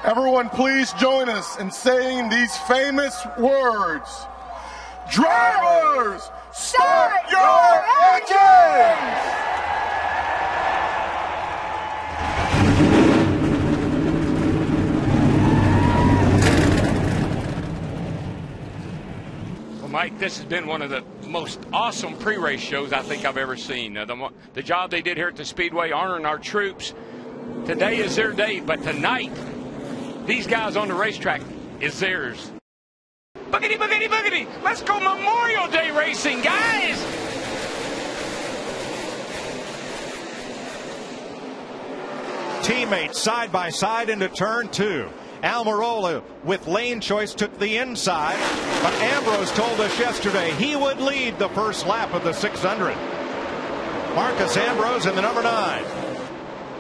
Everyone, please join us in saying these famous words. Drivers, start your engines! Well, Mike, this has been one of the most awesome pre-race shows I think I've ever seen. The job they did here at the Speedway honoring our troops. Today is their day, but tonight, these guys on the racetrack is theirs. Boogity, boogity, boogity. Let's go Memorial Day racing, guys. Teammates side by side into turn two. Almirola with lane choice took the inside, but Ambrose told us yesterday he would lead the first lap of the 600. Marcus Ambrose in the number 9.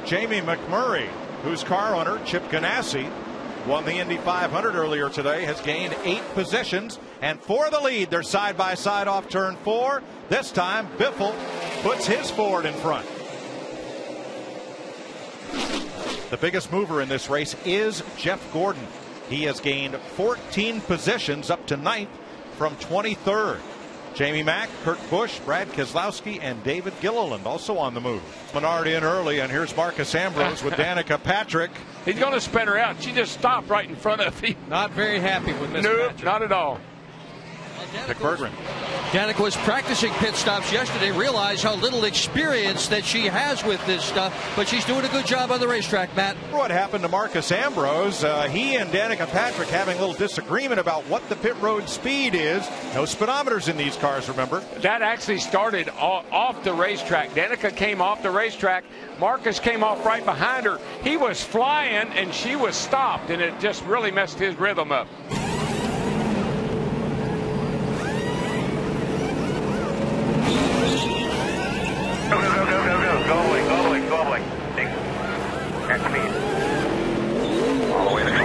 Jamie McMurray, whose car owner, Chip Ganassi, won the Indy 500 earlier today, has gained 8 positions, and for the lead, they're side by side off turn 4. This time, Biffle puts his Ford in front. The biggest mover in this race is Jeff Gordon. He has gained 14 positions up to 9th from 23rd. Jamie Mack, Kurt Busch, Brad Keselowski, and David Gilliland also on the move. Menard in early, and here's Marcus Ambrose with Danica Patrick. He's going to spin her out. She just stopped right in front of him. Not very happy with Miss Nope, Patrick. not at all. Danica was practicing pit stops yesterday, realized how little experience that she has with this stuff, but she's doing a good job on the racetrack, Matt. What happened to Marcus Ambrose? He and Danica Patrick having a little disagreement about what the pit road speed is. No speedometers in these cars, remember? That actually started off the racetrack. Danica came off the racetrack. Marcus came off right behind her. He was flying, and she was stopped, and it just really messed his rhythm up. Go away. At speed. All the way to go.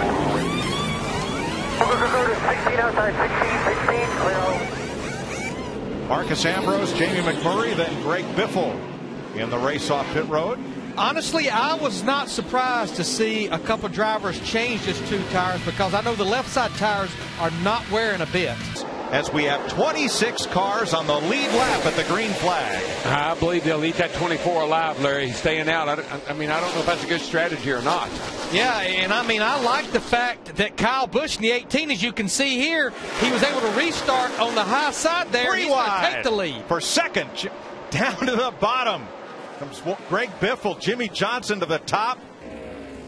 Go to 16 outside, 16, clear. Marcus Ambrose, Jamie McMurray, then Greg Biffle in the race off pit road. Honestly, I was not surprised to see a couple drivers change just 2 tires, because I know the left side tires are not wearing a bit. As we have 26 cars on the lead lap at the green flag. I believe they'll eat that 24 alive, Larry. Staying out. I mean, I don't know if that's a good strategy or not. Yeah, and I mean, I like the fact that Kyle Busch in the 18, as you can see here, he was able to restart on the high side there. He's going to take the lead. For second, down to the bottom comes Greg Biffle, Jimmy Johnson to the top.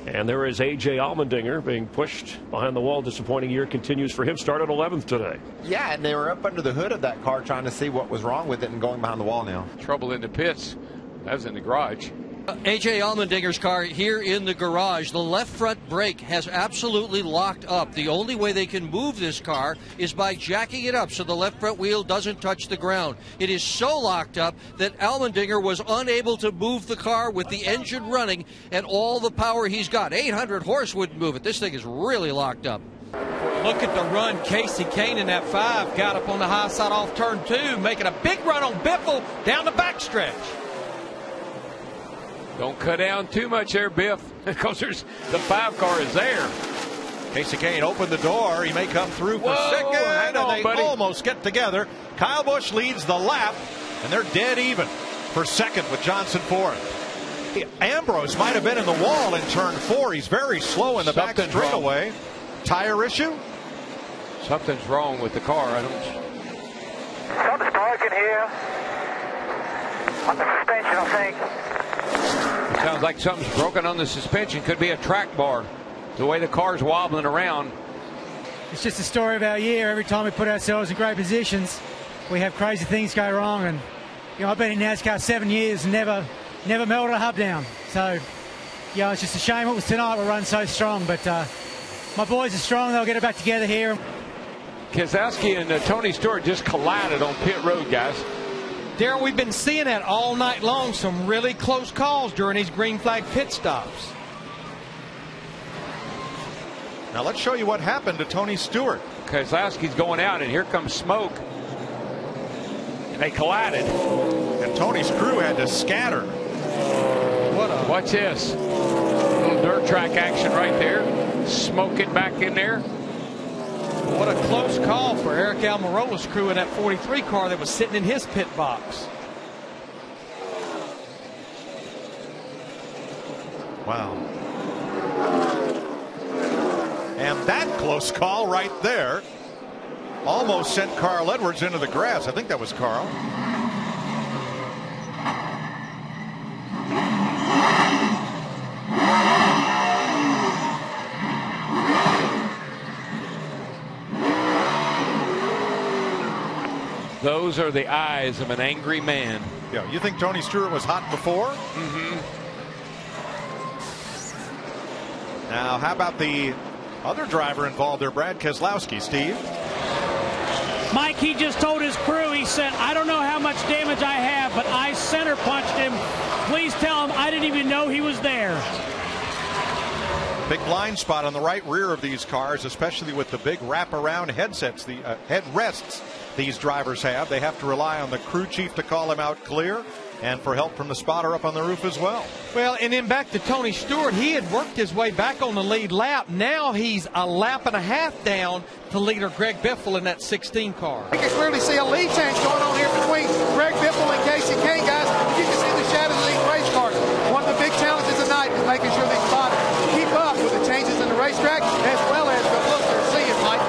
And there is A.J. Allmendinger being pushed behind the wall. Disappointing year continues for him. Started 11th today. Yeah, and they were up under the hood of that car trying to see what was wrong with it and going behind the wall now. Trouble in the pits. That was in the garage. A.J. Allmendinger's car here in the garage. The left front brake has absolutely locked up. The only way they can move this car is by jacking it up so the left front wheel doesn't touch the ground. It is so locked up that Allmendinger was unable to move the car with the engine running and all the power he's got. 800 horse wouldn't move it. This thing is really locked up. Look at the run Casey Kane in that 5 got up on the high side off turn 2, making a big run on Biffle down the backstretch. Don't cut down too much there, Biff, because the 5 car is there. Casey Kane opened the door. He may come through for second, and they almost get together. Kyle Busch leads the lap, and they're dead even for second with Johnson fourth. Ambrose might have been in the wall in turn 4. He's very slow in the back straightaway. Tire issue? Something's wrong with the car. Something's broken here. On the suspension, I think. Sounds like something's broken on the suspension. Could be a track bar. The way the car's wobbling around. It's just the story of our year. Every time we put ourselves in great positions, we have crazy things go wrong. And I've been in NASCAR 7 years and never melted a hub down. So, it's just a shame it was tonight. We run so strong, but my boys are strong. They'll get it back together here. Keselowski and Tony Stewart just collided on pit road, guys. Darrell, we've been seeing that all night long. Some really close calls during these green flag pit stops. Now let's show you what happened to Tony Stewart. Keselowski's going out, and here comes smoke. And they collided. And Tony's crew had to scatter. Watch this. A little dirt track action right there. smoke it back in there. What a close call for Eric Almirola's crew in that 43 car that was sitting in his pit box. Wow. And that close call right there almost sent Carl Edwards into the grass. I think that was Carl. Those are the eyes of an angry man. Yeah, you think Tony Stewart was hot before? Mm-hmm. Now, how about the other driver involved there, Brad Keselowski, Steve? Mike, he just told his crew, he said, I don't know how much damage I have, but I center punched him. Please tell him I didn't even know he was there. Big blind spot on the right rear of these cars, especially with the big wraparound headsets, the headrests these drivers have. They have to rely on the crew chief to call him out clear, and for help from the spotter up on the roof as well. Well, and then back to Tony Stewart, he had worked his way back on the lead lap. Now he's a lap and a half down to leader Greg Biffle in that 16 car. You can clearly see a lead change going on here between Greg Biffle and Casey Kane, guys. You can see the shadows of these race cars. One of the big challenges tonight is making sure these spotters keep up with the changes in the racetrack as well as the look they're seeing, Mike.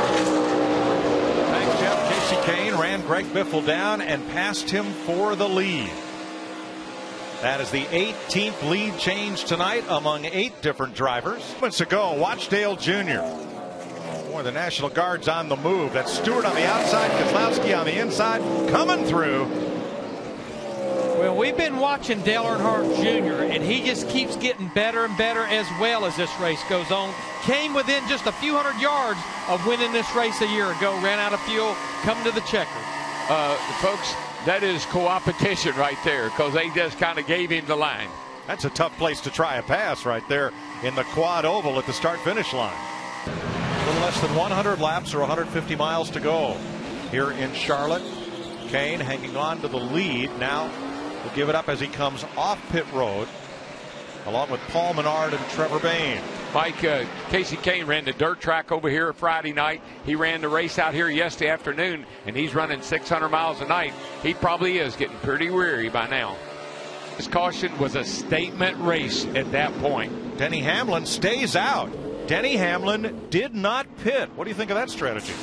Thanks, Jeff. Casey Kane ran Greg Biffle down and passed him for the lead. That is the 18th lead change tonight among 8 different drivers. Moments ago, watch Dale Jr. Boy, the National Guard's on the move. That's Stewart on the outside, Keselowski on the inside, coming through. Well, we've been watching Dale Earnhardt Jr., and he just keeps getting better and better as well as this race goes on. Came within just a few hundred yards of winning this race a year ago. Ran out of fuel, coming to the checkers. Folks, that is co-opetition right there, because they just kind of gave him the line. That's a tough place to try a pass right there in the quad oval at the start-finish line. A little less than 100 laps or 150 miles to go here in Charlotte. Kane hanging on to the lead. Now will give it up as he comes off pit road, along with Paul Menard and Trevor Bayne. Mike, Casey Kane ran the dirt track over here Friday night. He ran the race out here yesterday afternoon, and he's running 600 miles a night. He probably is getting pretty weary by now. This caution was a statement race at that point. Denny Hamlin stays out. Denny Hamlin did not pit. What do you think of that strategy?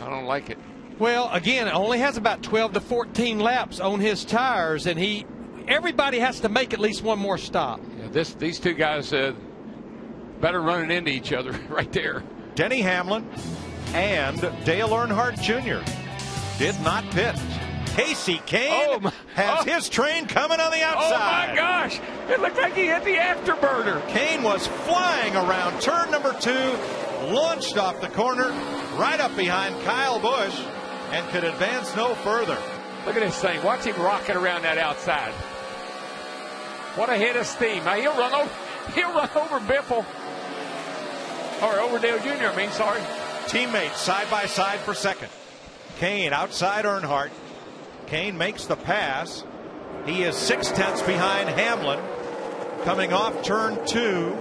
I don't like it. Well, again, it only has about 12 to 14 laps on his tires, and everybody has to make at least one more stop. Yeah, these two guys better running into each other right there. Denny Hamlin and Dale Earnhardt Jr. did not pit. Casey Kane has his train coming on the outside. Oh my gosh, it looked like he hit the afterburner. Kane was flying around turn number 2, launched off the corner, right up behind Kyle Busch, and could advance no further. Look at this thing. Watch him rocking around that outside. What a head of steam. Now he'll run over Biffle. Or over Dale Jr., I mean, sorry. Teammates side by side for second. Kane outside Earnhardt. Kane makes the pass. He is 6/10 behind Hamlin. Coming off turn 2.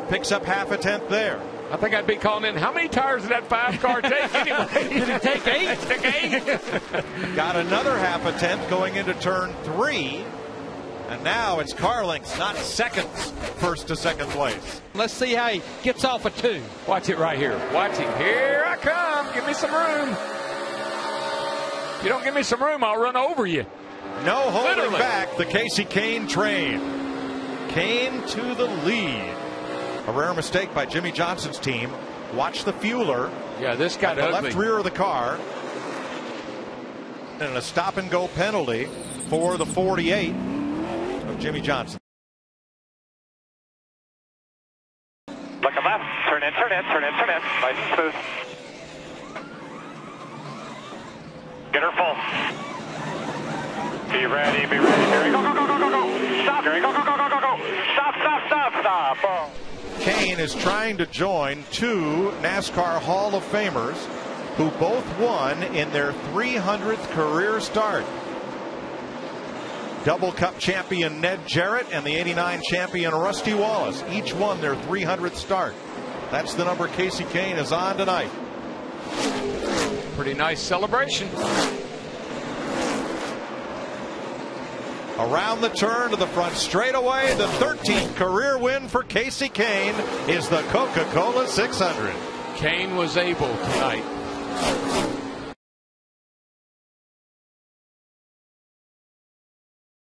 Picks up half a tenth there. I think I'd be calling in. How many tires did that 5 car take anyway? Did it take 8? It took 8. Got another half a tenth going into turn 3. And now it's car lengths, not seconds, first to second place. Let's see how he gets off of 2. Watch it right here. Watch him. Here I come. Give me some room. If you don't give me some room, I'll run over you. No holding Literally. back the Casey Kane train. Kane to the lead. A rare mistake by Jimmy Johnson's team. Watch the fueler. Yeah, this got the ugly. left rear of the car. And a stop and go penalty for the 48 of Jimmy Johnson. Look at left. Turn in. Nice and smooth. Get her full. Be ready. Here we go. Stop. Here we go. Stop. Oh. Kane is trying to join 2 NASCAR Hall of Famers who both won in their 300th career start. Double Cup champion Ned Jarrett and the '89 champion Rusty Wallace each won their 300th start. That's the number Casey Kane is on tonight. Pretty nice celebration. Around the turn to the front straightaway, the 13th career win for Casey Kane is the Coca-Cola 600. Kane was able tonight